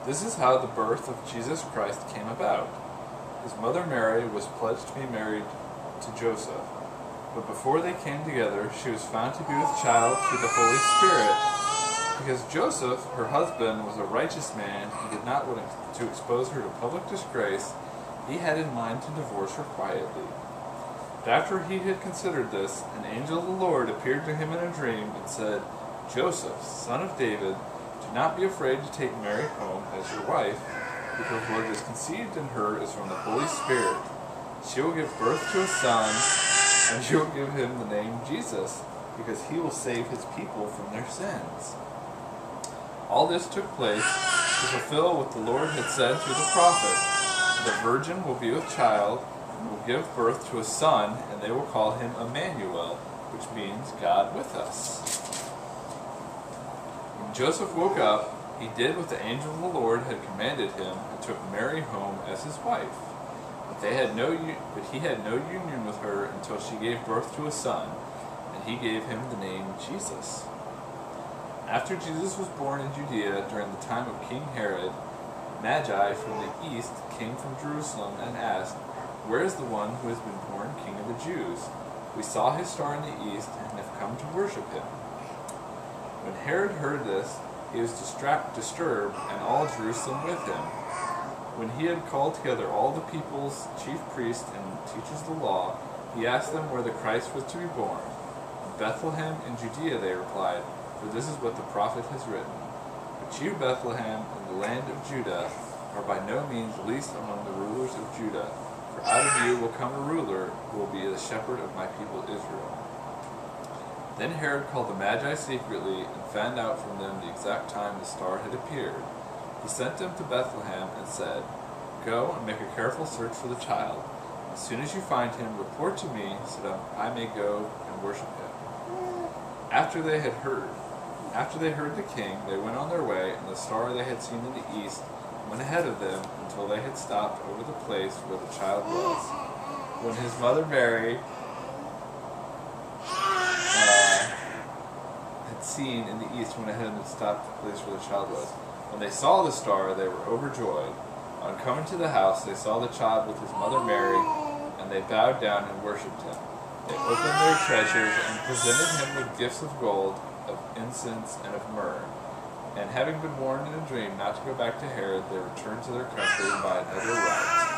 This is how the birth of Jesus Christ came about. His mother Mary was pledged to be married to Joseph, but before they came together, she was found to be with child through the Holy Spirit. Because Joseph, her husband, was a righteous man and did not want to expose her to public disgrace, he had in mind to divorce her quietly. But after he had considered this, an angel of the Lord appeared to him in a dream and said, "Joseph, son of David, do not be afraid to take Mary home as your wife, because what is conceived in her is from the Holy Spirit. She will give birth to a son, and you will give him the name Jesus, because he will save his people from their sins." All this took place to fulfill what the Lord had said through the prophet. The virgin will be with child, and will give birth to a son, and they will call him Emmanuel, which means God with us. When Joseph woke up, he did what the angel of the Lord had commanded him, and took Mary home as his wife. But he had no union with her until she gave birth to a son, and he gave him the name Jesus. After Jesus was born in Judea during the time of King Herod, Magi from the east came from Jerusalem and asked, "Where is the one who has been born King of the Jews? We saw his star in the east and have come to worship him." When Herod heard this, he was disturbed, and all Jerusalem with him. When he had called together all the people's chief priests and teachers of the law, he asked them where the Christ was to be born. "In Bethlehem in Judea," they replied, "for this is what the prophet has written. But you, Bethlehem, in the land of Judah, are by no means least among the rulers of Judah, for out of you will come a ruler who will be the shepherd of my people Israel." Then Herod called the Magi secretly and found out from them the exact time the star had appeared. He sent them to Bethlehem and said, "Go and make a careful search for the child. As soon as you find him, report to me so that I may go and worship him." After they heard the king, they went on their way, and the star they had seen in the east went ahead of them until they had stopped over the place where the child was. When his mother Mary had seen in the east went ahead and stopped the place where the child was. When they saw the star, they were overjoyed. On coming to the house, they saw the child with his mother Mary, and they bowed down and worshipped him. They opened their treasures and presented him with gifts of gold, of incense, and of myrrh. And having been warned in a dream not to go back to Herod, they returned to their country by another route.